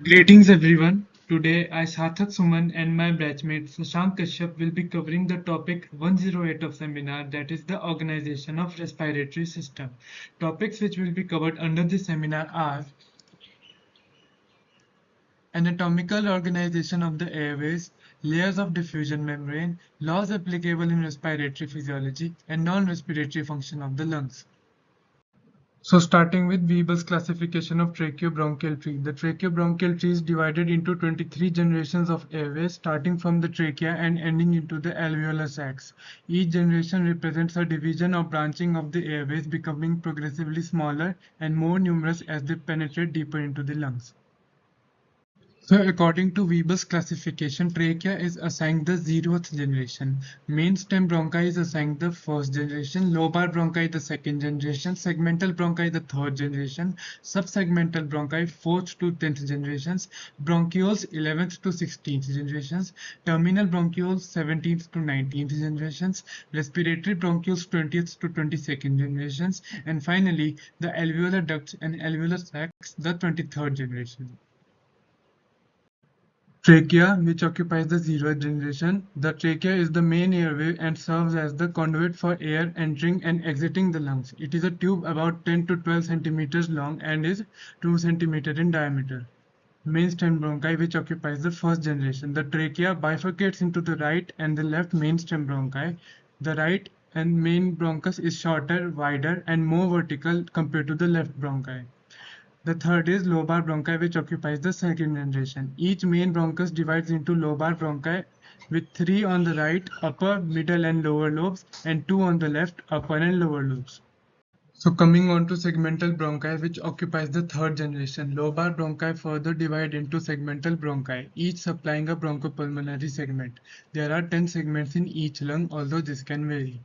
Greetings everyone. Today I Sarthak Suman and my batchmate Shashank Kashyap will be covering the topic 108 of seminar, that is the organization of respiratory system. Topics which will be covered under this seminar are anatomical organization of the airways, layers of diffusion membrane, laws applicable in respiratory physiology, and non-respiratory function of the lungs. So starting with Weber's classification of tracheobronchial tree. The tracheobronchial tree is divided into 23 generations of airways starting from the trachea and ending into the alveolar sacs. Each generation represents a division or branching of the airways, becoming progressively smaller and more numerous as they penetrate deeper into the lungs. So according to Weber's classification, trachea is assigned the 0th generation, main stem bronchi is assigned the 1st generation, lobar bronchi the 2nd generation, segmental bronchi the 3rd generation, subsegmental bronchi 4th to 10th generations, bronchioles 11th to 16th generations, terminal bronchioles 17th to 19th generations, respiratory bronchioles 20th to 22nd generations, and finally the alveolar ducts and alveolar sacs the 23rd generation. Trachea, which occupies the 0th generation. The trachea is the main airway and serves as the conduit for air entering and exiting the lungs. It is a tube about 10 to 12 centimeters long and is 2 centimeters in diameter. Main stem bronchi, which occupies the 1st generation. The trachea bifurcates into the right and the left main stem bronchi. The right and main bronchus is shorter, wider, and more vertical compared to the left bronchi. The third is lobar bronchi, which occupies the 2nd generation. Each main bronchus divides into lobar bronchi with 3 on the right, upper, middle and lower lobes, and 2 on the left, upper and lower lobes. So coming on to segmental bronchi, which occupies the 3rd generation. Lobar bronchi further divide into segmental bronchi, each supplying a bronchopulmonary segment. There are 10 segments in each lung, although this can vary.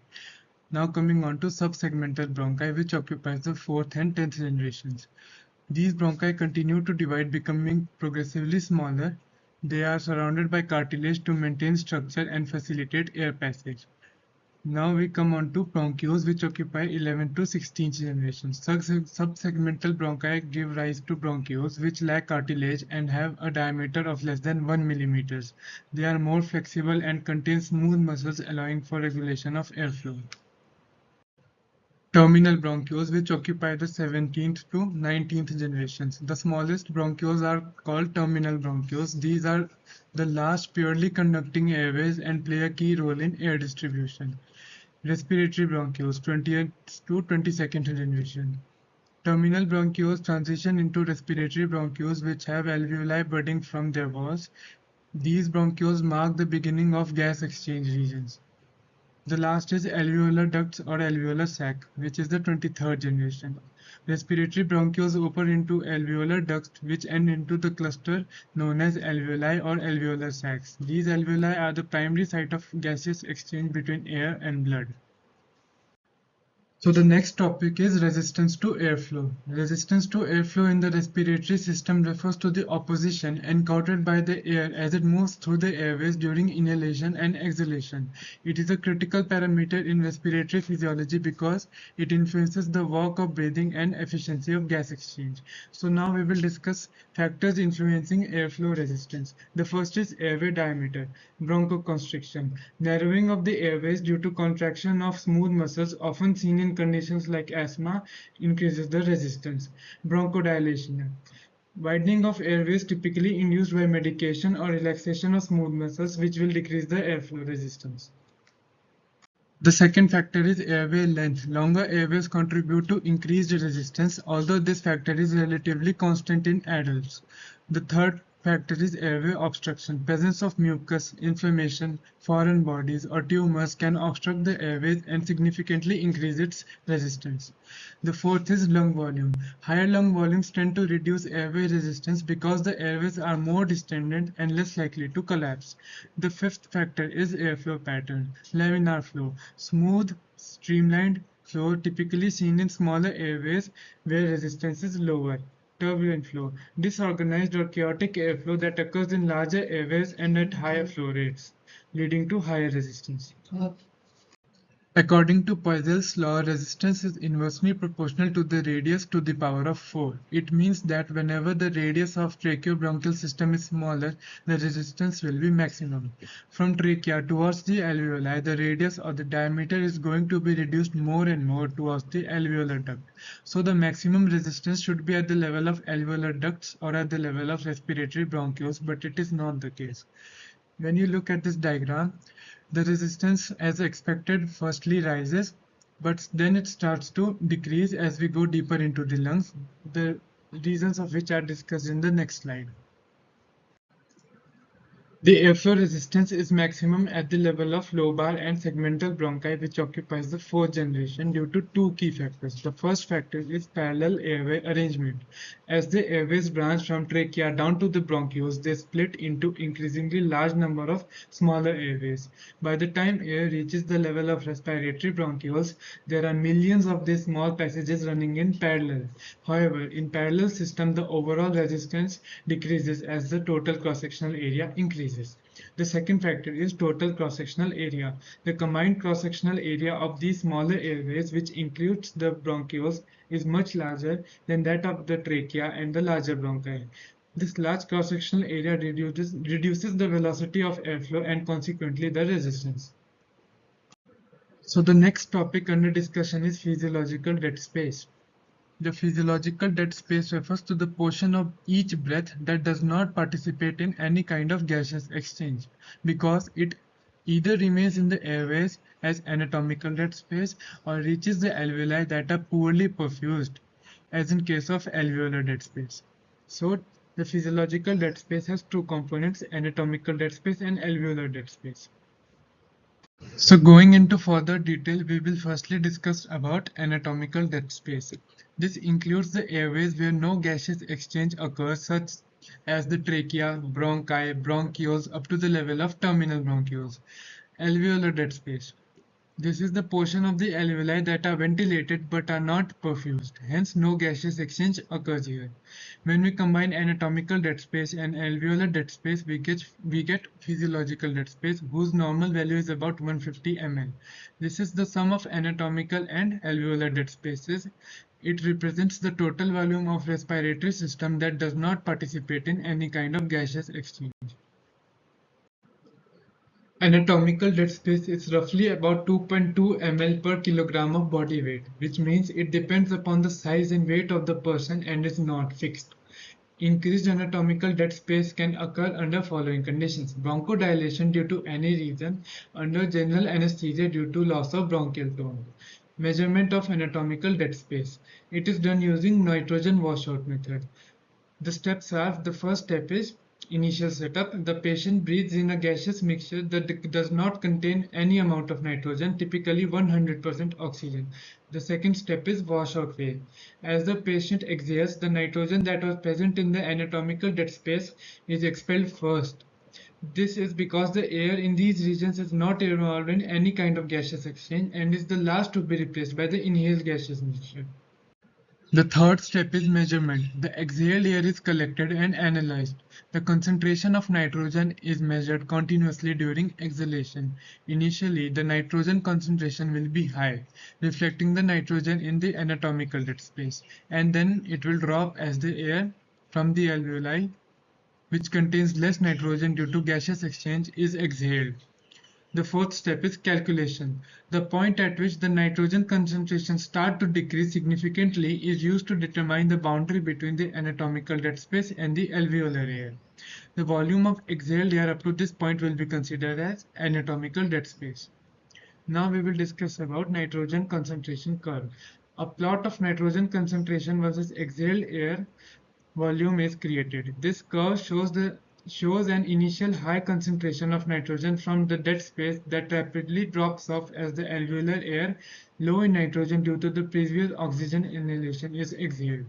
Now coming on to subsegmental bronchi, which occupies the 4th and 10th generations. These bronchi continue to divide, becoming progressively smaller. They are surrounded by cartilage to maintain structure and facilitate air passage. Now we come on to bronchioles, which occupy 11th to 16th generations. Subsegmental bronchi give rise to bronchioles, which lack cartilage and have a diameter of less than 1 millimeters. They are more flexible and contain smooth muscles, allowing for regulation of airflow. Terminal bronchioles, which occupy the 17th to 19th generations. The smallest bronchioles are called terminal bronchioles. These are the last purely conducting airways and play a key role in air distribution. Respiratory bronchioles, 20th to 22nd generation. Terminal bronchioles transition into respiratory bronchioles, which have alveoli budding from their walls. These bronchioles mark the beginning of gas exchange regions. The last is alveolar ducts or alveolar sac, which is the 23rd generation. Respiratory bronchioles open into alveolar ducts, which end into the cluster known as alveoli or alveolar sacs. These alveoli are the primary site of gaseous exchange between air and blood. So the next topic is resistance to airflow. Resistance to airflow in the respiratory system refers to the opposition encountered by the air as it moves through the airways during inhalation and exhalation. It is a critical parameter in respiratory physiology because it influences the work of breathing and efficiency of gas exchange. So now we will discuss factors influencing airflow resistance. The first is airway diameter, bronchoconstriction, narrowing of the airways due to contraction of smooth muscles often seen in conditions like asthma increases the resistance. Bronchodilation, widening of airways typically induced by medication or relaxation of smooth muscles, which will decrease the airflow resistance. The second factor is airway length. Longer airways contribute to increased resistance, although this factor is relatively constant in adults. The third factor is airway obstruction. Presence of mucus, inflammation, foreign bodies, or tumors can obstruct the airways and significantly increase its resistance. The fourth is lung volume. Higher lung volumes tend to reduce airway resistance because the airways are more distended and less likely to collapse. The fifth factor is airflow pattern. Laminar flow. Smooth, streamlined flow typically seen in smaller airways where resistance is lower. Turbulent flow. Disorganized or chaotic airflow that occurs in larger airways and at higher flow rates, leading to higher resistance. According to Poiseuille's law, resistance is inversely proportional to the radius to the power of 4. It means that whenever the radius of tracheobronchial system is smaller, the resistance will be maximum. From trachea towards the alveoli, the radius or the diameter is going to be reduced more and more towards the alveolar duct. So the maximum resistance should be at the level of alveolar ducts or at the level of respiratory bronchioles, but it is not the case. When you look at this diagram, the resistance as expected firstly rises, but then it starts to decrease as we go deeper into the lungs, the reasons of which are discussed in the next slide. The airflow resistance is maximum at the level of lobar and segmental bronchi, which occupies the fourth generation due to two key factors. The first factor is parallel airway arrangement. As the airways branch from trachea down to the bronchioles, they split into increasingly large number of smaller airways. By the time air reaches the level of respiratory bronchioles, there are millions of these small passages running in parallel. However, in parallel system, the overall resistance decreases as the total cross-sectional area increases. The second factor is total cross-sectional area. The combined cross-sectional area of these smaller airways, which includes the bronchioles, is much larger than that of the trachea and the larger bronchi. This large cross-sectional area reduces the velocity of airflow and consequently the resistance. So the next topic under discussion is physiological dead space. The physiological dead space refers to the portion of each breath that does not participate in any kind of gaseous exchange, because it either remains in the airways as anatomical dead space or reaches the alveoli that are poorly perfused, as in case of alveolar dead space. So the physiological dead space has two components, anatomical dead space and alveolar dead space. So going into further detail, we will firstly discuss about anatomical dead space. This includes the airways where no gaseous exchange occurs, such as the trachea, bronchi, bronchioles up to the level of terminal bronchioles. Alveolar dead space. This is the portion of the alveoli that are ventilated but are not perfused, hence no gaseous exchange occurs here. When we combine anatomical dead space and alveolar dead space, we get physiological dead space, whose normal value is about 150 ml. This is the sum of anatomical and alveolar dead spaces. It represents the total volume of respiratory system that does not participate in any kind of gaseous exchange. Anatomical dead space is roughly about 2.2 ml per kilogram of body weight, which means it depends upon the size and weight of the person and is not fixed. Increased anatomical dead space can occur under following conditions: bronchodilation due to any reason, under general anesthesia due to loss of bronchial tone. Measurement of anatomical dead space. It is done using nitrogen washout method. The steps are: the first step is initial setup. The patient breathes in a gaseous mixture that does not contain any amount of nitrogen, typically 100% oxygen. The second step is washout phase. As the patient exhales, the nitrogen that was present in the anatomical dead space is expelled first. This is because the air in these regions is not involved in any kind of gaseous exchange and is the last to be replaced by the inhaled gaseous mixture. The third step is measurement. The exhaled air is collected and analyzed. The concentration of nitrogen is measured continuously during exhalation. Initially, the nitrogen concentration will be high, reflecting the nitrogen in the anatomical dead space, and then it will drop as the air from the alveoli, which contains less nitrogen due to gaseous exchange, is exhaled. The fourth step is calculation. The point at which the nitrogen concentration starts to decrease significantly is used to determine the boundary between the anatomical dead space and the alveolar air. The volume of exhaled air up to this point will be considered as anatomical dead space. Now we will discuss about nitrogen concentration curve. A plot of nitrogen concentration versus exhaled air volume is created. This curve shows an initial high concentration of nitrogen from the dead space that rapidly drops off as the alveolar air, low in nitrogen due to the previous oxygen inhalation, is exhaled.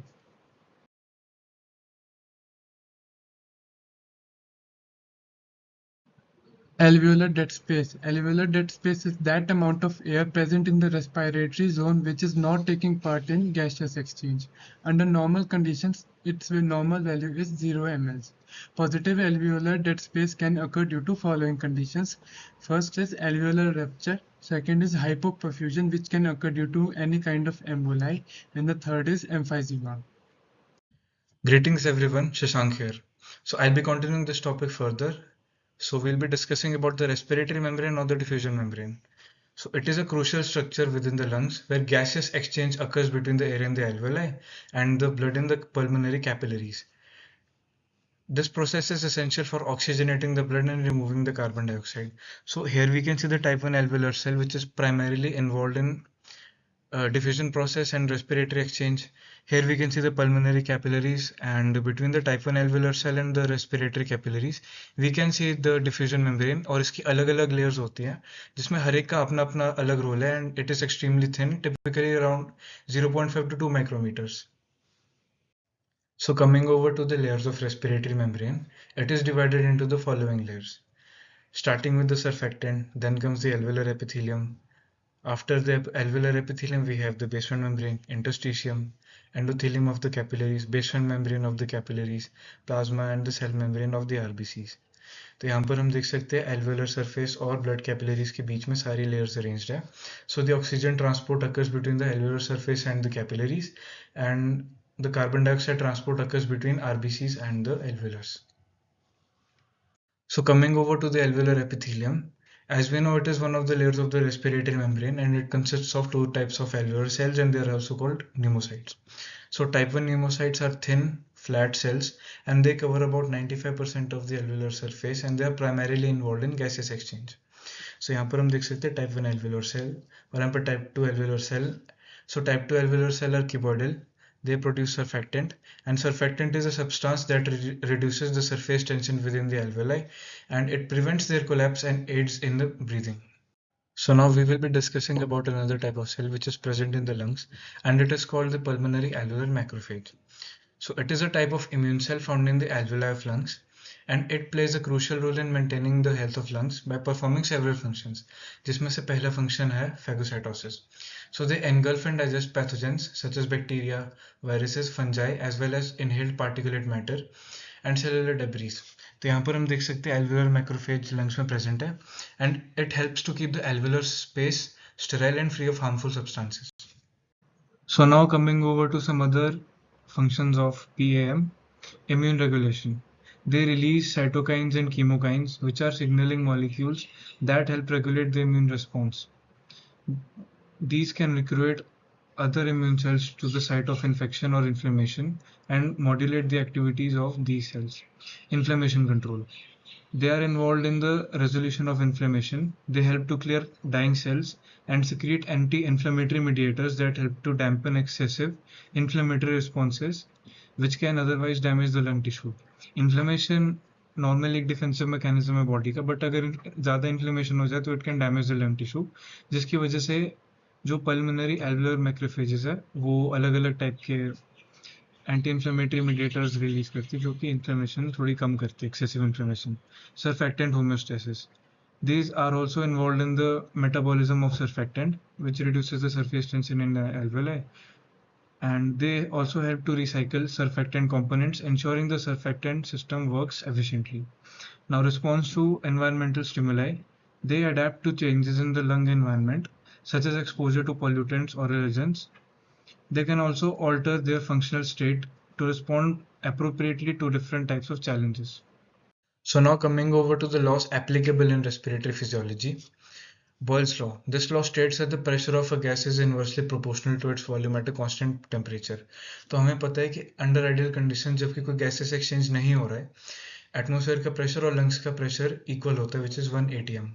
Alveolar dead space. Alveolar dead space is that amount of air present in the respiratory zone which is not taking part in gaseous exchange. Under normal conditions, its normal value is 0 mL. Positive alveolar dead space can occur due to following conditions. First is alveolar rupture. Second is hypoperfusion, which can occur due to any kind of emboli. And the third is emphysema. Greetings everyone, Shashank here. So I'll be continuing this topic further. So we'll be discussing about the respiratory membrane or the diffusion membrane. So it is a crucial structure within the lungs where gaseous exchange occurs between the air in the alveoli and the blood in the pulmonary capillaries. This process is essential for oxygenating the blood and removing the carbon dioxide. So here we can see the type 1 alveolar cell, which is primarily involved in diffusion process and respiratory exchange. Here we can see the pulmonary capillaries, and between the type 1 alveolar cell and the respiratory capillaries we can see the diffusion membrane, और इसकी अलग अलग layers होती हैं जिसमें हर एक का अपना अपना अलग रोल है, and it is extremely thin, typically around 0.5 to 2 micrometers. So coming over to the layers of respiratory membrane, it is divided into the following layers. Starting with the surfactant, then comes the alveolar epithelium. After the alveolar epithelium, we have the basement membrane, interstitium, endothelium of the capillaries, basement membrane of the capillaries, plasma and the cell membrane of the RBCs. तो यहाँ पर हम देख सकते हैं alveolar surface और blood capillaries के बीच में सारी layers arranged है. So the oxygen transport occurs between the alveolar surface and the capillaries, and the carbon dioxide transport occurs between RBCs and the alveolars. So coming over to the alveolar epithelium, as we know, it is one of the layers of the respiratory membrane, and it consists of two types of alveolar cells, and they are also called pneumocytes. So type 1 pneumocytes are thin, flat cells, and they cover about 95% of the alveolar surface, and they are primarily involved in gaseous exchange. So यहाँ पर हम देख सकते हैं type 1 alveolar cell और यहाँ पर type 2 alveolar cell. So type 2 alveolar cell are cuboidal. They produce surfactant, and surfactant is a substance that reduces the surface tension within the alveoli, and it prevents their collapse and aids in the breathing. So now we will be discussing about another type of cell which is present in the lungs, and it is called the pulmonary alveolar macrophage. So it is a type of immune cell found in the alveoli of lungs, and it plays a crucial role in maintaining the health of lungs by performing several functions, जिसमें से पहला function है phagocytosis. So they engulf and digest pathogens such as bacteria, viruses, fungi, as well as inhaled particulate matter and cellular debris. तो यहाँ पर हम देख सकते हैं alveolar macrophage lungs में present है, and it helps to keep the alveolar space sterile and free of harmful substances. So now coming over to some other functions of PAM, immune regulation. They release cytokines and chemokines, which are signaling molecules that help regulate the immune response. These can recruit other immune cells to the site of infection or inflammation and modulate the activities of these cells. Inflammation control. They are involved in the resolution of inflammation. They help to clear dying cells and secrete anti-inflammatory mediators that help to dampen excessive inflammatory responses, which can otherwise damage the lung tissue. Inflammation normal एक defensive mechanism है body का, but अगर ज़्यादा inflammation हो जाए तो it can damage the lung tissue, जिसकी वजह से जो पल्मोनरी एल्वेलर मैक्रोफेजेस है वो अलग अलग टाइप के एंटी इन्फ्लेमेटरी मीडिएटर्स रिलीज करती है जो कि इन्फ्लेमेशन थोड़ी कम करती है, excessive inflammation. Surfactant homeostasis. These are also involved in the metabolism of surfactant, which reduces the surface tension in the alveoli, and they also help to recycle surfactant components, ensuring the surfactant system works efficiently. Now, response to environmental stimuli. They adapt to changes in the lung environment, such as exposure to pollutants or allergens. They can also alter their functional state to respond appropriately to different types of challenges. So now coming over to the laws applicable in respiratory physiology. Boyle's law. This law states that the pressure of a gas is inversely proportional to its volume at a constant temperature. तो हमें पता है कि under ideal condition जबकि कोई gases exchange नहीं हो रहा है, एटमॉस्फेयर का प्रेशर और लंग्स का प्रेशर इक्वल होता है, which is 1 atm.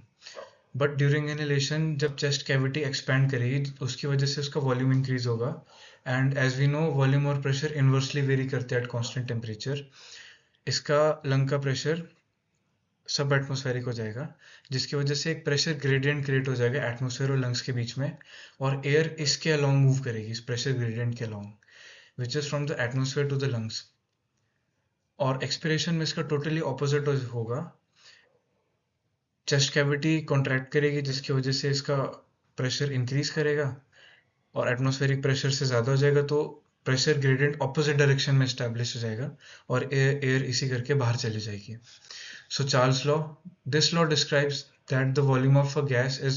But during inhalation जब चेस्ट कैविटी एक्सपैंड करेगी उसकी वजह से उसका वॉल्यूम इंक्रीज होगा, and as we know volume और प्रेशर इन्वर्सली वेरी करते हैं एट कॉन्स्टेंट टेम्परेचर. इसका लंग का प्रेशर सब एटमॉस्फेरिक हो जाएगा, जिसकी वजह से एक प्रेशर ग्रेडियंट क्रिएट हो जाएगा एटमॉस्फेयर और लंग्स के बीच में, और एयर इसके अलोंग मूव करेगी, इस प्रेशर ग्रेडियंट के along, which is from the atmosphere to the lungs. और एक्सपिरेशन में इसका टोटली ऑपोजिट होगा. चेस्ट कैविटी कॉन्ट्रैक्ट करेगी जिसकी वजह से इसका प्रेशर इंक्रीज करेगा और एटमॉस्फेरिक प्रेशर से ज़्यादा हो जाएगा, तो प्रेशर ग्रेडियंट ऑपोजिट डायरेक्शन में एस्टैब्लिश हो जाएगा और एयर इसी करके बाहर चली जाएगी. So Charles' law. This law describes that the volume of a gas is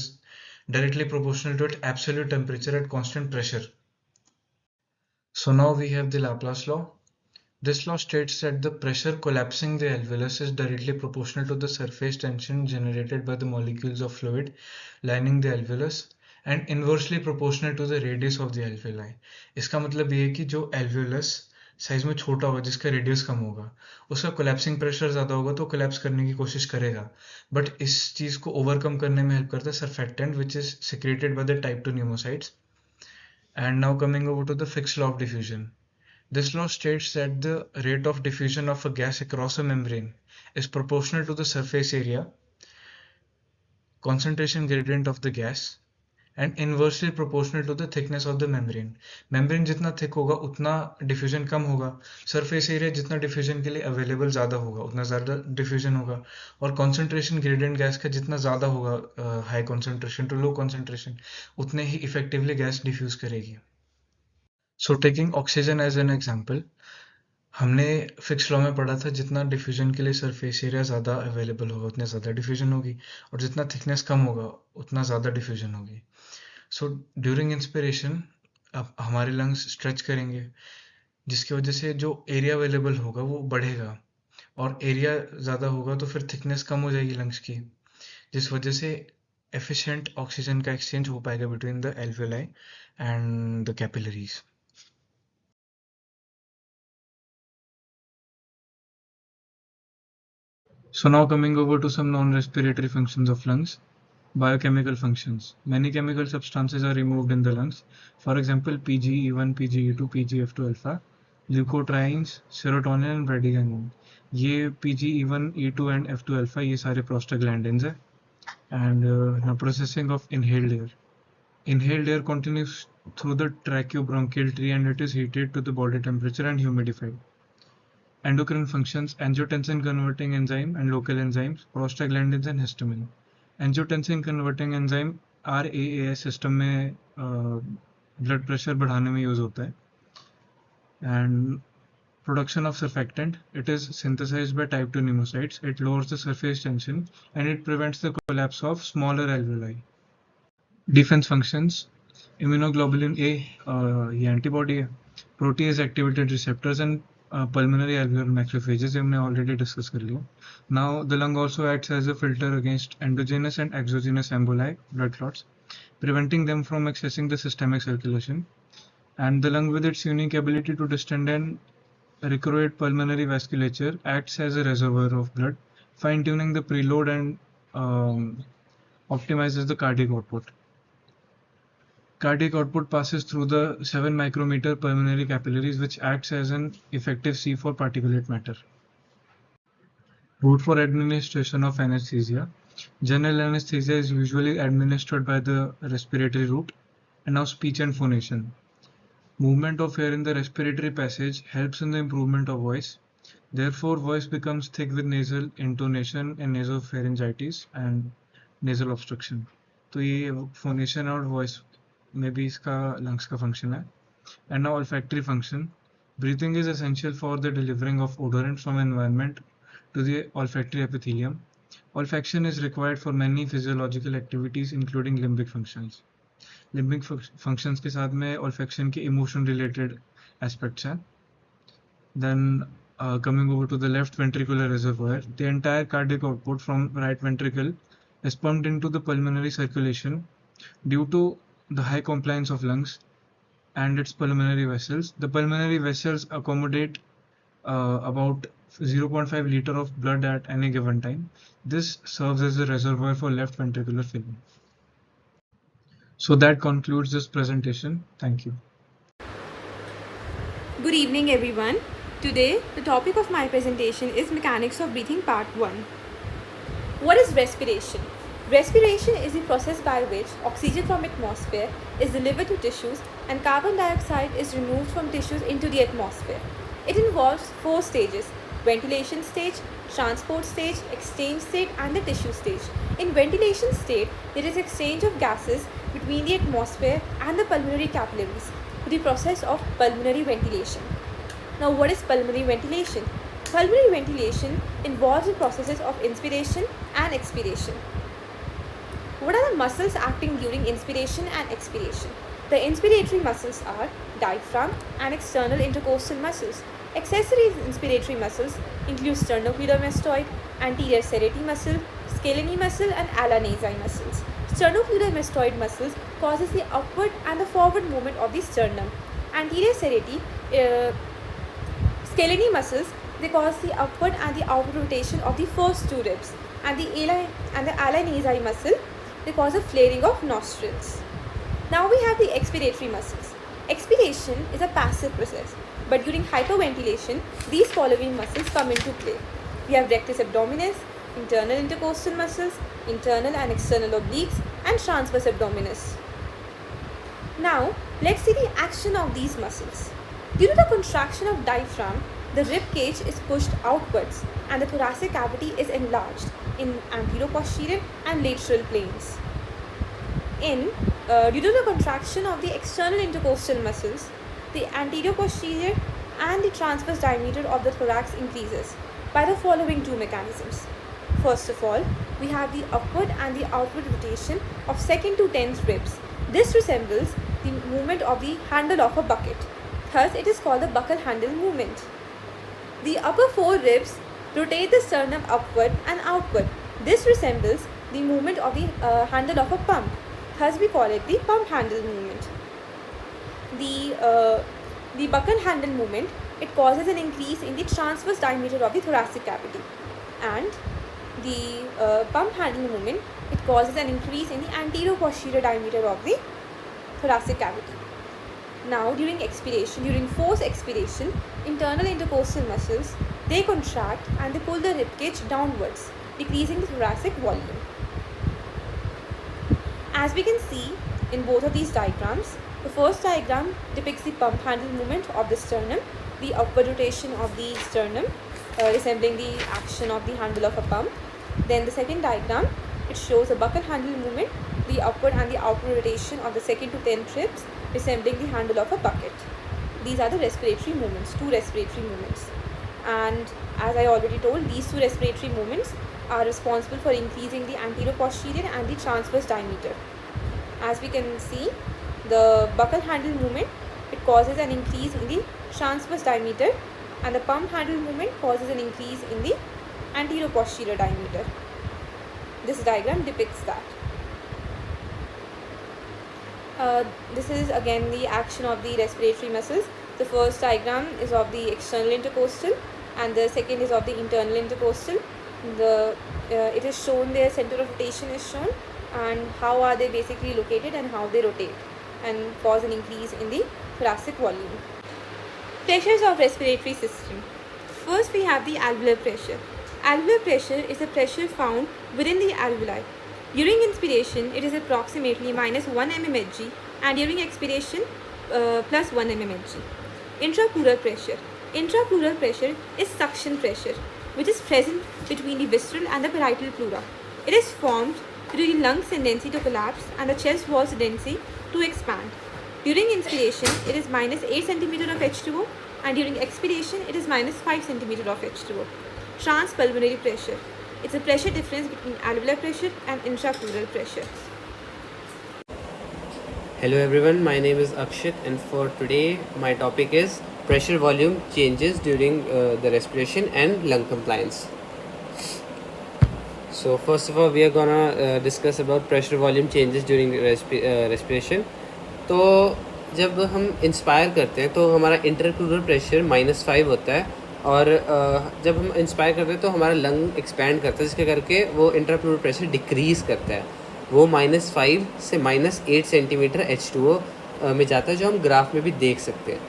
directly proportional to its absolute temperature at constant pressure. So now we have the Laplace law. This law states that the pressure collapsing the alveolus is directly proportional to the surface tension generated by the molecules of fluid lining the alveolus and inversely proportional to the radius of the alveoli. इसका मतलब ये है कि जो alveolus size में छोटा होगा, जिसका रेडियस कम होगा, उसका कोलैप्सिंग प्रेशर ज़्यादा होगा तो कोलैप्स करने की कोशिश करेगा, बट इस चीज़ को ओवरकम करने में हेल्प करता है surfactant which is secreted by the type 2 pneumocytes. And now coming over to the fixed law of diffusion. This law states that the rate of diffusion of a gas across a membrane is proportional to the surface area, concentration gradient of the gas, and inversely proportional to the thickness of the membrane. Membrane जितना thick होगा उतना diffusion कम होगा, surface area जितना diffusion के लिए available ज़्यादा होगा उतना ज़्यादा diffusion होगा, और concentration gradient gas का जितना ज़्यादा होगा high concentration to low concentration उतने ही effectively gas diffuse करेगी. So taking oxygen as an example, हमने फिक्स लॉ में पढ़ा था जितना डिफ्यूजन के लिए सरफेस एरिया ज़्यादा अवेलेबल होगा उतनी ज़्यादा डिफ्यूजन होगी, और जितना थिकनेस कम होगा उतना ज़्यादा डिफ्यूजन होगी. सो ड्यूरिंग इंस्पिरेशन अब हमारे लंग्स स्ट्रेच करेंगे, जिसकी वजह से जो एरिया अवेलेबल होगा वो बढ़ेगा, और एरिया ज़्यादा होगा तो फिर थिकनेस कम हो जाएगी लंग्स की, जिस वजह से एफिशिएंट ऑक्सीजन का एक्सचेंज हो पाएगा between the alveoli and the capillaries. So now coming over to some non-respiratory functions of lungs. Biochemical functions. Many chemical substances are removed in the lungs. For example, PGE1, PGE2, PGF2 alpha, leukotrienes, serotonin and bradykinin. ये PGE1, E2 and F2 alpha ये सारे prostaglandins है. And now processing of inhaled air. Inhaled air continues through the tracheobronchial tree and it is heated to the body temperature and humidified. Endocrine functions, angiotensin converting enzyme and local enzymes, prostaglandins and histamine. Angiotensin converting enzyme RAAS system में blood pressure बढ़ाने में use होता है. And production of surfactant, it is synthesized by type 2 pneumocytes. It lowers the surface tension and it prevents the collapse of smaller alveoli. Defense functions, immunoglobulin A, ये antibody है. Protease activated receptors and pulmonary alveolar macrophages हमने already discuss कर लिया. Now the lung also acts as a filter against endogenous and exogenous emboli, blood clots, preventing them from accessing the systemic circulation. And the lung, with its unique ability to distend and recruit pulmonary vasculature, acts as a reservoir of blood, fine-tuning the preload and optimizes the cardiac output. Cardiac output passes through the 7 micrometer pulmonary capillaries, which acts as an effective sieve for particulate matter. Route for administration of anesthesia. General anesthesia is usually administered by the respiratory route. And now speech and phonation. Movement of air in the respiratory passage helps in the improvement of voice. Therefore, voice becomes thick with nasal intonation and nasopharyngitis and nasal obstruction. तो ये phonation और voice में भी इसका lungs का function है. And now olfactory function. Breathing is essential for the delivering of odorant from environment to the olfactory epithelium. Olfaction is required for many physiological activities including limbic functions. Limbic functions के साथ में olfaction के emotion related aspects हैं. Then coming over to the left ventricular reservoir, the entire cardiac output from right ventricle is pumped into the pulmonary circulation due to the high compliance of lungs and its pulmonary vessels. The pulmonary vessels accommodate about 0.5 liter of blood at any given time. This serves as a reservoir for left ventricular filling. So that concludes this presentation. Thank you. Good evening, everyone. Today, the topic of my presentation is Mechanics of Breathing Part 1. What is respiration? Respiration is the process by which oxygen from atmosphere is delivered to tissues and carbon dioxide is removed from tissues into the atmosphere. It involves 4 stages: ventilation stage, transport stage, exchange state, and the tissue stage. In ventilation state, there is exchange of gases between the atmosphere and the pulmonary capillaries through the process of pulmonary ventilation. Now, what is pulmonary ventilation? Pulmonary ventilation involves the processes of inspiration and expiration. What are the muscles acting during inspiration and expiration? The inspiratory muscles are diaphragm and external intercostal muscles. Accessory inspiratory muscles include sternocleidomastoid, anterior serraty muscle, scalene muscle, and ala-nasal muscles. Sternocleidomastoid muscles causes the upward and the forward movement of the sternum. Anterior serraty, scalene muscles, they cause the upward and the outward rotation of the first two ribs, and the ala-nasal muscle, they cause a flaring of nostrils. Now we have the expiratory muscles. Expiration is a passive process, but during hyperventilation, these following muscles come into play. We have rectus abdominis, internal intercostal muscles, internal and external obliques, and transverse abdominis. Now, let's see the action of these muscles. Due to the contraction of diaphragm, the rib cage is pushed outwards and the thoracic cavity is enlarged in anteroposterior and lateral planes. Due to the contraction of the external intercostal muscles, the anteroposterior and the transverse diameter of the thorax increases by the following two mechanisms. First of all, we have the upward and the outward rotation of second to 10th ribs. This resembles the movement of the handle of a bucket. Thus, it is called the buckle handle movement. The upper four ribs rotate the sternum upward and outward. This resembles the movement of the handle of a pump. Thus, we call it the pump handle movement. The buckle handle movement, it causes an increase in the transverse diameter of the thoracic cavity, and the pump handle movement, it causes an increase in the anteroposterior diameter of the thoracic cavity. Now, during expiration, during forced expiration, internal intercostal muscles, they contract and they pull the ribcage downwards, decreasing the thoracic volume. As we can see in both of these diagrams, the first diagram depicts the pump handle movement of the sternum, the upward rotation of the sternum, resembling the action of the handle of a pump. Then the second diagram, it shows a buckle handle movement, the upward and the outward rotation of the second to 10th ribs, resembling the handle of a bucket. These are the respiratory movements, two respiratory movements. And as I already told, these two respiratory movements are responsible for increasing the anteroposterior and the transverse diameter. As we can see, the buckle handle movement, it causes an increase in the transverse diameter, and the pump handle movement causes an increase in the anteroposterior diameter. This diagram depicts that. This is again the action of the respiratory muscles. The first diagram is of the external intercostal and the second is of the internal intercostal. It is shown, their center of rotation is shown, and how are they basically located and how they rotate and cause an increase in the thoracic volume. Pressures of respiratory system. First, we have the alveolar pressure. Alveolar pressure is the pressure found within the alveoli. During inspiration, it is approximately minus 1 mmHg, and during expiration, plus 1 mmHg. Intrapleural pressure. Intrapleural pressure is suction pressure, which is present between the visceral and the parietal pleura. It is formed due to the lungs' tendency to collapse and the chest wall's tendency to expand. During inspiration, it is minus 8 cm of H2O, and during expiration, it is minus 5 cm of H2O. Transpulmonary pressure. It's a pressure difference between alveolar pressure and intrapleural pressure. Hello everyone, my name is Akshit, and for today my topic is pressure volume changes during the respiration and lung compliance. So first of all, we are gonna discuss about pressure volume changes during respiration. तो जब हम inspire करते हैं तो हमारा इंटरप्लूरल pressure -5 होता है, और जब हम इंस्पायर करते हैं तो हमारा लंग एक्सपैंड करता है, जिसके करके वो इंटरप्लूरल प्रेशर डिक्रीज़ करता है. वो -5 से -8 सेंटीमीटर H2O में जाता है, जो हम ग्राफ में भी देख सकते हैं.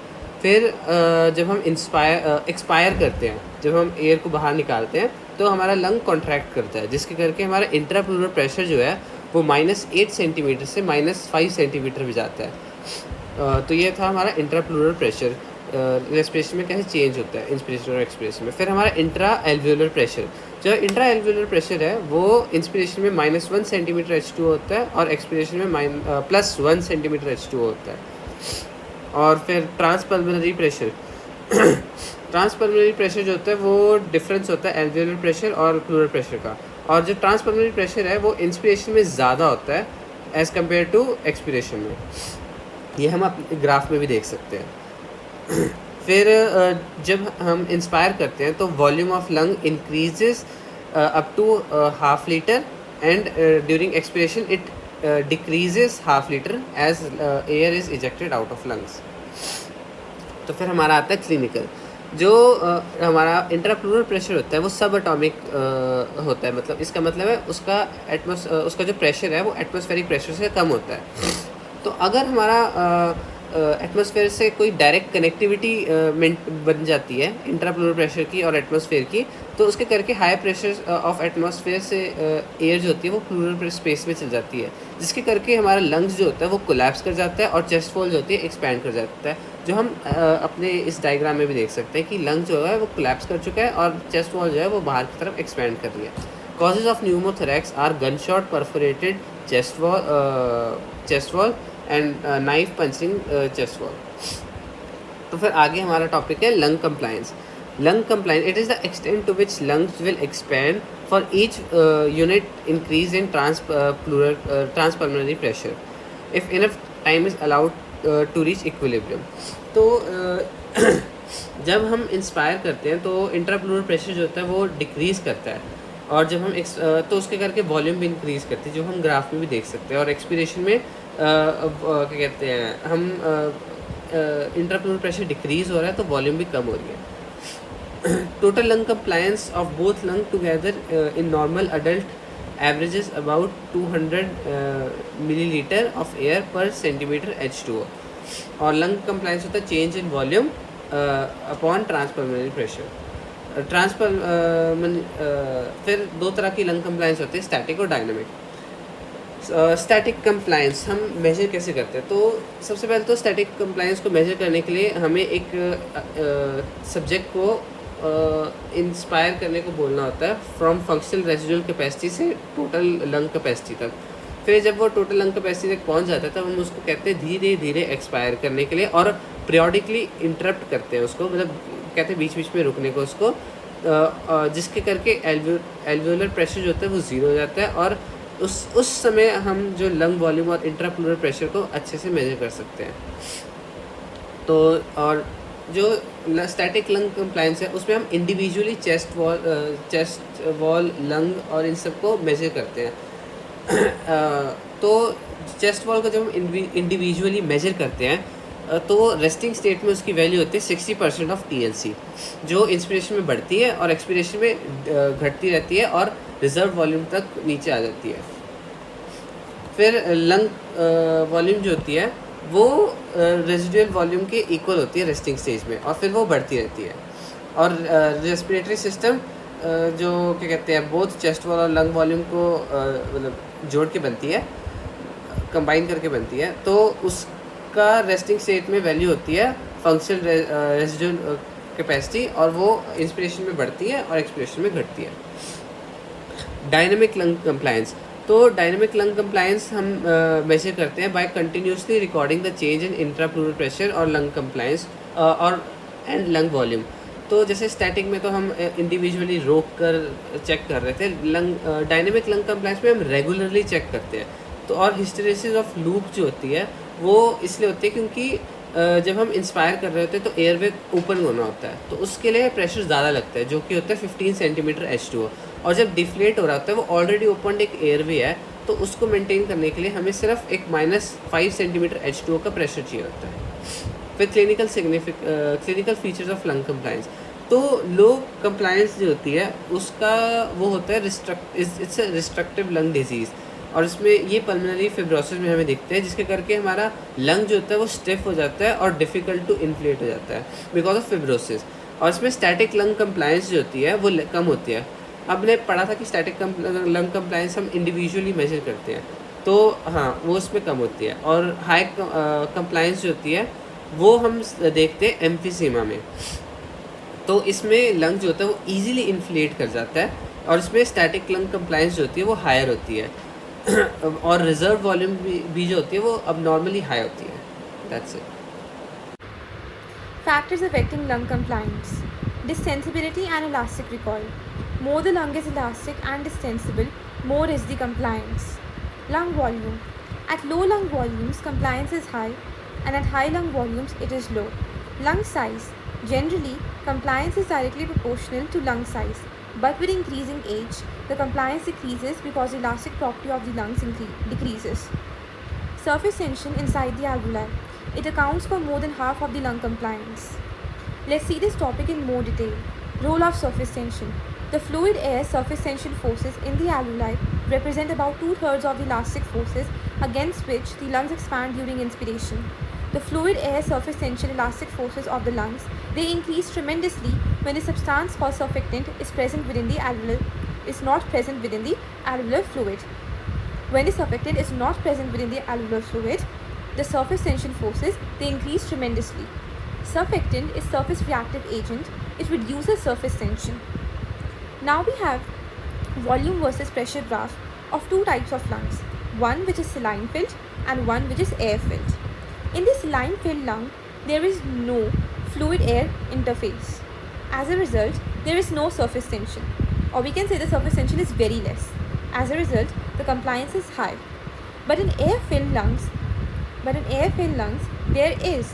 फिर जब हम एक्सपायर करते हैं, जब हम एयर को बाहर निकालते हैं तो हमारा लंग कॉन्ट्रैक्ट करता है, जिसके करके हमारा इंट्राप्लूरल प्रेशर जो है वो -8 सेंटीमीटर से -5 सेंटीमीटर भी जाता है. तो ये था हमारा इंट्राप्लूरल प्रेशर. रेस्पिरेशन में कैसे चेंज होता है इंस्पिरेशन और एक्सपिरेशन में. फिर हमारा इंट्रा एल्वियोलर प्रेशर. जो इंट्रा एल्वियोलर प्रेशर है वो इंस्पिरेशन में -1 सेंटीमीटर H2O होता है और एक्सपिरेशन में +1 सेंटीमीटर H2O होता है. और फिर ट्रांसपल्मोनरी प्रेशर. ट्रांसपल्मोनरी प्रेशर जो होता है वो डिफरेंस होता है एल्वियोलर प्रेशर और प्लूरल प्रेशर का. और जो ट्रांसपल्मोनरी प्रेशर है वो इंस्पिरेशन में ज़्यादा होता है एज़ कम्पेयर टू एक्सपिरेशन में। ये हम अपने ग्राफ में भी देख सकते हैं। फिर जब हम इंस्पायर करते हैं तो volume of lung increases up to half litre and during expiration it decreases half litre as air is ejected out of lungs. तो फिर हमारा आता है क्लिनिकल। जो हमारा इंट्राप्लूरल प्रेशर होता है वो सब एटॉमिक होता है, मतलब इसका मतलब है उसका जो प्रेशर है वो एटमॉस्फेरिक प्रेशर से कम होता है। तो अगर हमारा एटमॉस्फेयर से कोई डायरेक्ट कनेक्टिविटी बन जाती है इंट्राप्लूरल प्रेशर की और एटमॉस्फेयर की, तो उसके करके हाई प्रेशर ऑफ एटमॉस्फेयर से एयर जो होती है वो प्लूरल स्पेस में चल जाती है, जिसके करके हमारा लंग्स जो होता है वो कोलैप्स कर जाता है और चेस्ट वॉल जो होती है एक्सपैंड कर जाता है, जो हम अपने इस डायग्राम में भी देख सकते हैं कि लंग जो है वो कोलैप्स कर चुका है और चेस्ट वॉल जो है वो बाहर की तरफ एक्सपैंड कर रही है। Causes of pneumothorax are gun shot, perforated chest wall and knife punching chest wall. तो फिर आगे हमारा टॉपिक है lung compliance. Lung compliance, it is the extent to which lungs will expand for each unit increase in transpulmonary pressure if enough time is allowed to reach equilibrium. तो जब हम inspire करते हैं तो इंट्राप्लूरल प्रेशर जो होता है वो डिक्रीज़ करता है, और जब हम तो उसके करके वॉल्यूम भी इंक्रीज़ करती है, जो हम ग्राफ में भी देख सकते हैं। और एक्सपिरेशन में क्या कहते हैं हम इंट्राप्लूरल प्रेशर डिक्रीज़ हो रहा है तो वॉल्यूम भी कम हो रही है। Total lung compliance of both lung together in normal adult averages about 200 milliliter of air per centimeter H2O। और लंग कंप्लायंस होता है change in volume upon transpulmonary pressure. फिर दो तरह की लंग कंप्लायंस होती है, स्टैटिक और डायनामिक। स्टैटिक कंप्लायंस हम मेजर कैसे करते हैं? तो सबसे पहले तो स्टैटिक कंप्लायंस को मेजर करने के लिए हमें एक सब्जेक्ट को इंस्पायर करने को बोलना होता है फ्रॉम फंक्शनल रेजिडुअल कैपेसिटी से टोटल लंग कैपेसिटी तक। फिर जब वो टोटल लंग कैपेसिटी तक पहुंच जाता है तब हम उसको कहते हैं धीरे धीरे एक्सपायर करने के लिए, और पीरियोडिकली इंटरप्ट करते हैं उसको, मतलब कहते हैं बीच बीच में रुकने को उसको, जिसके करके एल्वियोलर प्रेशर जो होता है वो ज़ीरो हो जाता है, और उस समय हम जो लंग वॉल्यूम और इंट्राप्लूरल प्रेशर को अच्छे से मेजर कर सकते हैं। तो और जो स्टैटिक लंग कंप्लायंस है उसमें हम इंडिविजुअली चेस्ट वॉल लंग और इन सब को मेजर करते हैं। तो चेस्ट वॉल को जब हम इंडिविजुअली मेजर करते हैं तो रेस्टिंग स्टेट में उसकी वैल्यू होती है 60% ऑफ TLC, जो इंस्पिरेशन में बढ़ती है और एक्सपिरेशन में घटती रहती है और रिजर्व वॉल्यूम तक नीचे आ जाती है। फिर लंग वॉल्यूम जो होती है वो रेजिडुअल वॉल्यूम के इक्वल होती है रेस्टिंग स्टेज में, और फिर वो बढ़ती रहती है। और रेस्पिरेटरी सिस्टम जो क्या कहते हैं बोथ चेस्ट वॉल और लंग वॉल्यूम को मतलब जोड़ के बनती है, कंबाइन करके बनती है, तो उसका रेस्टिंग स्टेट में वैल्यू होती है फंक्शनल रेजिडुअल कैपेसिटी, और वो इंस्पिरेशन में बढ़ती है और एक्सपिरेशन में घटती है। डायनेमिक लंग कंप्लायंस, तो डायनेमिक लंग कंप्लायंस हम मेजर करते हैं by continuously recording the change in intrapleural pressure और लंग कंप्लायंस और एंड लंग वॉल्यूम। तो जैसे स्टैटिक में तो हम इंडिविजुअली रोक कर चेक कर रहे थे, डायनेमिक लंग कंप्लायंस में हम रेगुलरली चेक करते हैं। तो और हिस्टेरेसिस ऑफ लूप जो होती है वो इसलिए होती है क्योंकि जब हम इंस्पायर कर रहे होते हैं तो एयरवे ओपन होना होता है, तो उसके लिए प्रेशर ज़्यादा लगता है, जो कि होता है 15 सेंटीमीटर H2O। और जब डिफ्लेट हो रहा होता है वो ऑलरेडी ओपन एक एयरवे है, तो उसको मेंटेन करने के लिए हमें सिर्फ एक -5 सेंटीमीटर H2O का प्रेशर चाहिए होता है। फिर clinical features of lung compliance, तो लो कंप्लायंस जो होती है उसका वो होता है इट्स अ रिस्ट्रक्टिव लंग डिजीज़, और इसमें ये पल्मोनरी फिब्रोसिस में हमें दिखते हैं, जिसके करके हमारा लंग जो होता है वो स्टिफ हो जाता है और डिफ़िकल्ट टू इन्फ्लेट हो जाता है बिकॉज ऑफ फिब्रोसिस। और इसमें स्टैटिक लंग कंप्लायंस जो होती है वो कम होती है। अब ने पढ़ा था कि स्टैटिक लंग कंप्लायंस हम इंडिविजुअली मेजर करते हैं, तो हाँ वो उसमें कम होती है। और हाई कंप्लायंस जो होती है वो हम देखते हैं एम्फीसीमा में, तो इसमें लंग जो होता है वो ईजिली इन्फ्लेट कर जाता है, और इसमें स्टैटिक लंग कंप्लायंस जो होती है वो हायर होती है और रिजर्व वॉल्यूम भी जो होती है वो अब नॉर्मली हाई होती है। That's it. Factors affecting lung compliance: dysensibility and elastic recall. More the lung is elastic and distensible, more is the compliance. Lung volume. At low lung volumes, compliance is high, and at high lung volumes, it is low. Lung size. Generally, compliance is directly proportional to lung size, but with increasing age, the compliance decreases because the elastic property of the lungs decreases. Surface tension inside the alveoli. It accounts for more than half of the lung compliance. Let's see this topic in more detail. Role of surface tension. The fluid air surface tension forces in the alveoli represent about 2/3 of the elastic forces against which the lungs expand during inspiration. The fluid air surface tension elastic forces of the lungs, they increase tremendously when the substance called surfactant is not present within the alveolar fluid. When the surfactant is not present within the alveolar fluid, the surface tension forces, they increase tremendously. Surfactant is surface reactive agent. It reduces surface tension. Now we have volume versus pressure graph of two types of lungs, one which is saline filled and one which is air filled. In the saline filled lung, there is no fluid air interface. As a result, there is no surface tension, or we can say the surface tension is very less. As a result, the compliance is high. But in air filled lungs, there is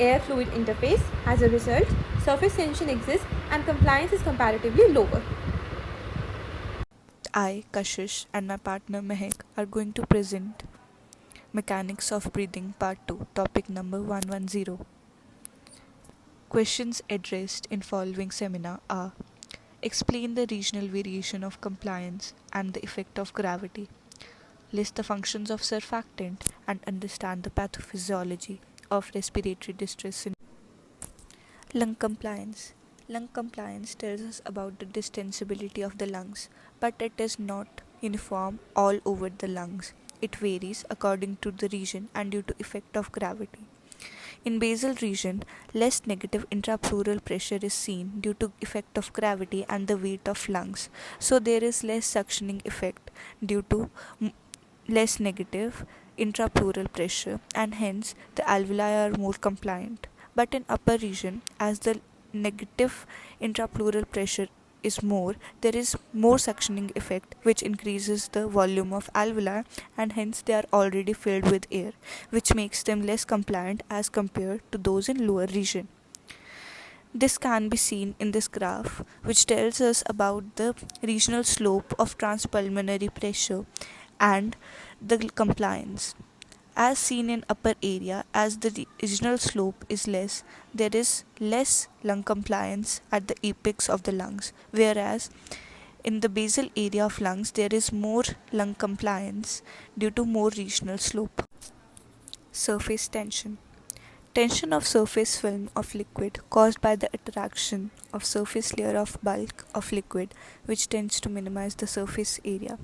air fluid interface. As a result, surface tension exists and compliance is comparatively lower. I, Kashish, and my partner Mehak are going to present Mechanics of Breathing Part 2, topic number 110. Questions addressed in following seminar are: explain the regional variation of compliance and the effect of gravity. List the functions of surfactant and understand the pathophysiology of respiratory distress syndrome. Lung compliance. Lung compliance tells us about the distensibility of the lungs, but it is not uniform all over the lungs. It varies according to the region and due to effect of gravity. In basal region, less negative intrapleural pressure is seen due to effect of gravity and the weight of lungs. So there is less suctioning effect due to less negative intrapleural pressure, and hence the alveoli are more compliant. But in upper region, as the negative intrapleural pressure is more, there is more suctioning effect which increases the volume of alveoli, and hence they are already filled with air, which makes them less compliant as compared to those in lower region. This can be seen in this graph, which tells us about the regional slope of transpulmonary pressure and the compliance. As seen in upper area, as the regional slope is less, there is less lung compliance at the apex of the lungs, whereas in the basal area of lungs there is more lung compliance due to more regional slope. Surface tension. Tension of surface film of liquid caused by the attraction of surface layer of bulk of liquid, which tends to minimize the surface area.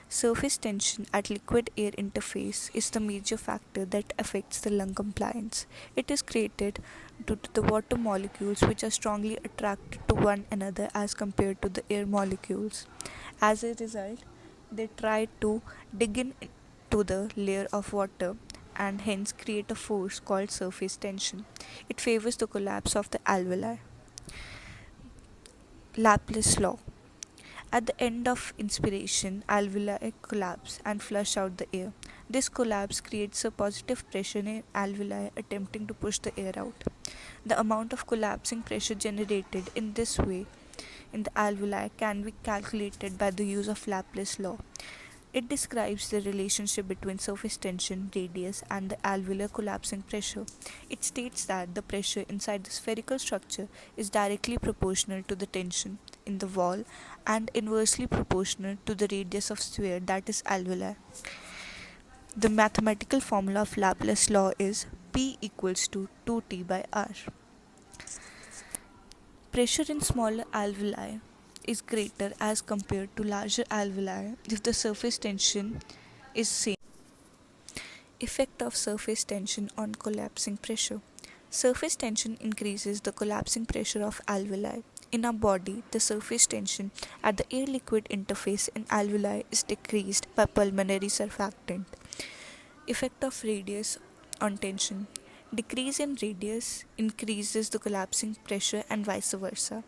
Surface tension at liquid-air interface is the major factor that affects the lung compliance. It is created due to the water molecules which are strongly attracted to one another as compared to the air molecules. As a result, they try to dig in to the layer of water and hence create a force called surface tension. It favors the collapse of the alveoli. Laplace law. At the end of inspiration, alveoli collapse and flush out the air. This collapse creates a positive pressure in alveoli attempting to push the air out. The amount of collapsing pressure generated in this way in the alveoli can be calculated by the use of Laplace law. It describes the relationship between surface tension, radius, and the alveolar collapsing pressure. It states that the pressure inside the spherical structure is directly proportional to the tension in the wall and inversely proportional to the radius of sphere, that is alveoli. The mathematical formula of Laplace law is P equals to 2T by R. Pressure in smaller alveoli is greater as compared to larger alveoli if the surface tension is same. Effect of surface tension on collapsing pressure. Surface tension increases the collapsing pressure of alveoli. In our body, the surface tension at the air-liquid interface in alveoli is decreased by pulmonary surfactant. Effect of radius on tension. Decrease in radius increases the collapsing pressure and vice versa.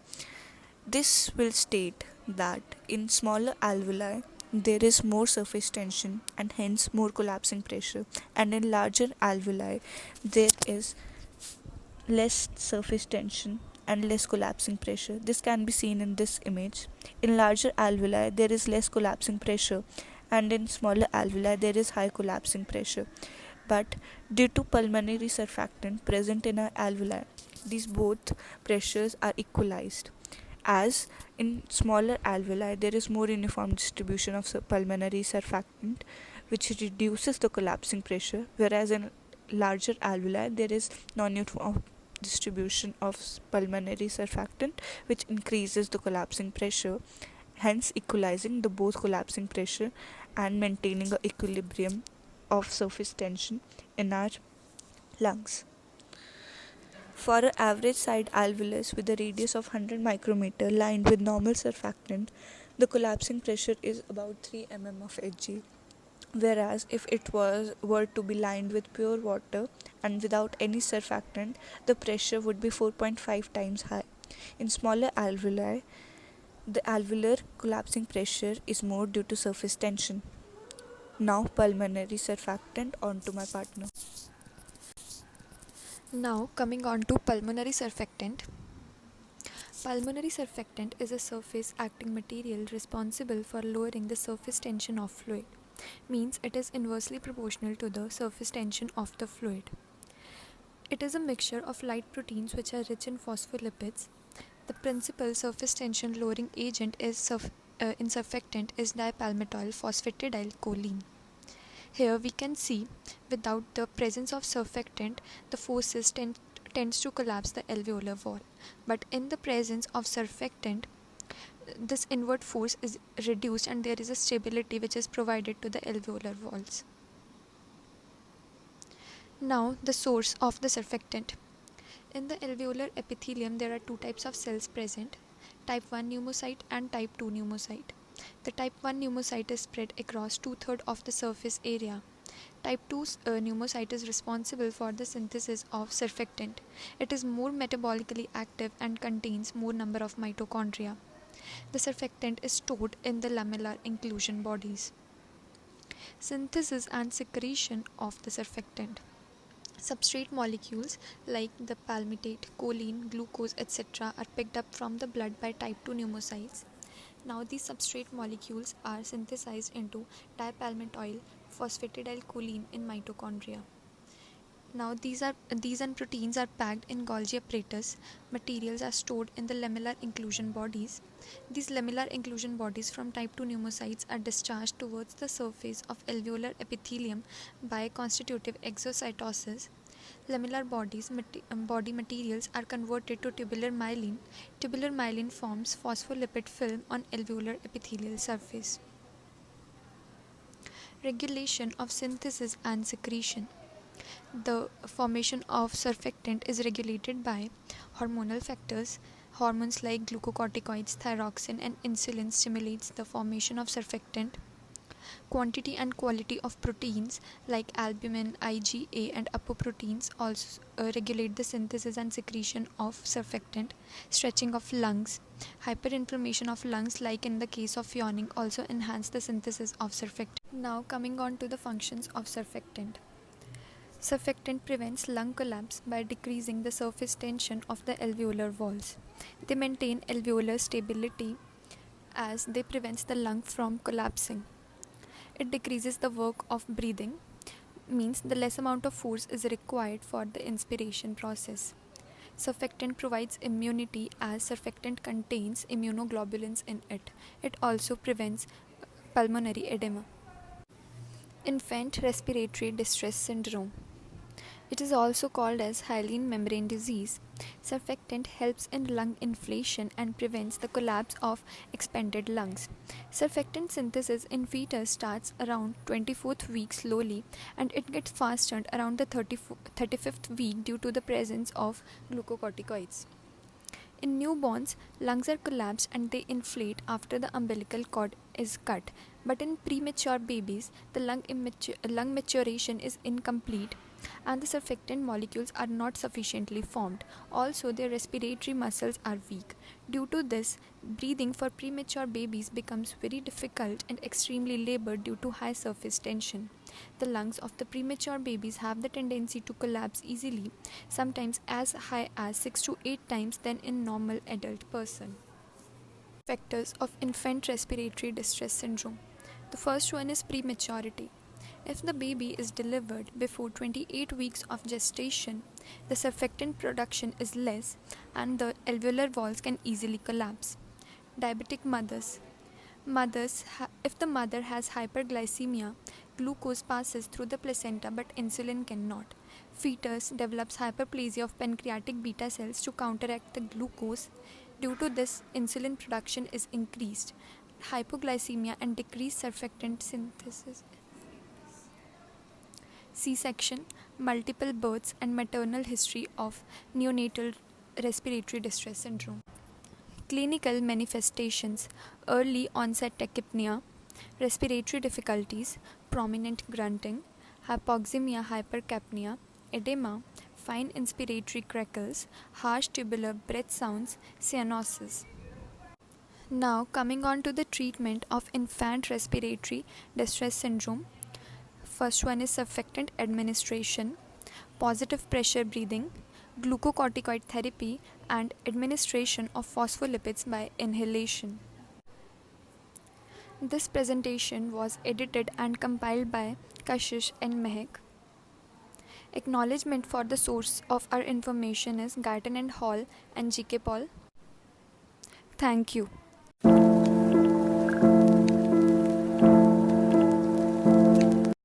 This will state that in smaller alveoli there is more surface tension and hence more collapsing pressure, and in larger alveoli there is less surface tension and less collapsing pressure. This can be seen in this image. In larger alveoli there is less collapsing pressure, and in smaller alveoli there is high collapsing pressure. But due to pulmonary surfactant present in our alveoli, these both pressures are equalized. As in smaller alveoli, there is more uniform distribution of pulmonary surfactant, which reduces the collapsing pressure, whereas in larger alveoli, there is non-uniform distribution of pulmonary surfactant, which increases the collapsing pressure, hence equalizing the both collapsing pressure and maintaining a equilibrium of surface tension in our lungs. For an average side alveolus with a radius of 100 micrometer lined with normal surfactant, the collapsing pressure is about 3 mm of Hg. Whereas if it were to be lined with pure water and without any surfactant, the pressure would be 4.5 times high. In smaller alveoli, the alveolar collapsing pressure is more due to surface tension. Now pulmonary surfactant onto my partner. Now coming on to pulmonary surfactant. Pulmonary surfactant is a surface acting material responsible for lowering the surface tension of fluid. Means it is inversely proportional to the surface tension of the fluid. It is a mixture of light proteins which are rich in phospholipids. The principal surface tension lowering agent in surfactant is dipalmitoyl phosphatidylcholine. Here we can see without the presence of surfactant, the forces tends to collapse the alveolar wall. But in the presence of surfactant, this inward force is reduced and there is a stability which is provided to the alveolar walls. Now the source of the surfactant. In the alveolar epithelium there are two types of cells present, type 1 pneumocyte and type 2 pneumocyte. The type 1 pneumocyte is spread across 2/3 of the surface area. Type 2 pneumocyte is responsible for the synthesis of surfactant. It is more metabolically active and contains more number of mitochondria. The surfactant is stored in the lamellar inclusion bodies. Synthesis and secretion of the surfactant. Substrate molecules like the palmitate, choline, glucose, etc. are picked up from the blood by type 2 pneumocytes. Now these substrate molecules are synthesized into dipalmitoyl phosphatidylcholine in mitochondria. Now these proteins are packed in Golgi apparatus. Materials are stored in the lamellar inclusion bodies. These lamellar inclusion bodies from type 2 pneumocytes are discharged towards the surface of alveolar epithelium by constitutive exocytosis. Lamellar body materials are converted to tubular myelin. Tubular myelin forms phospholipid film on alveolar epithelial surface. Regulation of synthesis and secretion. The formation of surfactant is regulated by hormonal factors. Hormones like glucocorticoids, thyroxine and insulin stimulates the formation of surfactant. Quantity and quality of proteins like albumin, IgA and apoproteins also regulate the synthesis and secretion of surfactant. Stretching of lungs. Hyperinflammation of lungs like in the case of yawning also enhance the synthesis of surfactant. Now coming on to the functions of surfactant. Surfactant prevents lung collapse by decreasing the surface tension of the alveolar walls. They maintain alveolar stability as they prevents the lung from collapsing. It decreases the work of breathing, means the less amount of force is required for the inspiration process. Surfactant provides immunity as surfactant contains immunoglobulins in it. It also prevents pulmonary edema. Infant respiratory distress syndrome. It is also called as hyaline membrane disease. Surfactant helps in lung inflation and prevents the collapse of expanded lungs. Surfactant synthesis in fetus starts around 24th week slowly and it gets faster around the 35th week due to the presence of glucocorticoids. In newborns, lungs are collapsed and they inflate after the umbilical cord is cut. But in premature babies, the lung maturation is incomplete and the surfactant molecules are not sufficiently formed. Also, their respiratory muscles are weak. Due to this, breathing for premature babies becomes very difficult and extremely labored due to high surface tension. The lungs of the premature babies have the tendency to collapse easily, sometimes as high as 6 to 8 times than in normal adult person. Factors of infant respiratory distress syndrome. The first one is prematurity. If the baby is delivered before 28 weeks of gestation, the surfactant production is less and the alveolar walls can easily collapse. Diabetic mothers. If the mother has hyperglycemia, glucose passes through the placenta but insulin cannot. Fetus develops hyperplasia of pancreatic beta cells to counteract the glucose. Due to this, insulin production is increased. Hypoglycemia and decreased surfactant synthesis. C-section, multiple births, and maternal history of neonatal respiratory distress syndrome. Clinical manifestations: early onset tachypnea, respiratory difficulties, prominent grunting, hypoxemia hypercapnia, edema, fine inspiratory crackles, harsh tubular breath sounds, cyanosis. Now coming on to the treatment of infant respiratory distress syndrome. First one is surfactant administration, positive pressure breathing, glucocorticoid therapy, and administration of phospholipids by inhalation. This presentation was edited and compiled by Kashish and Mehak. Acknowledgement for the source of our information is Garton and Hall and G.K. Paul. Thank you.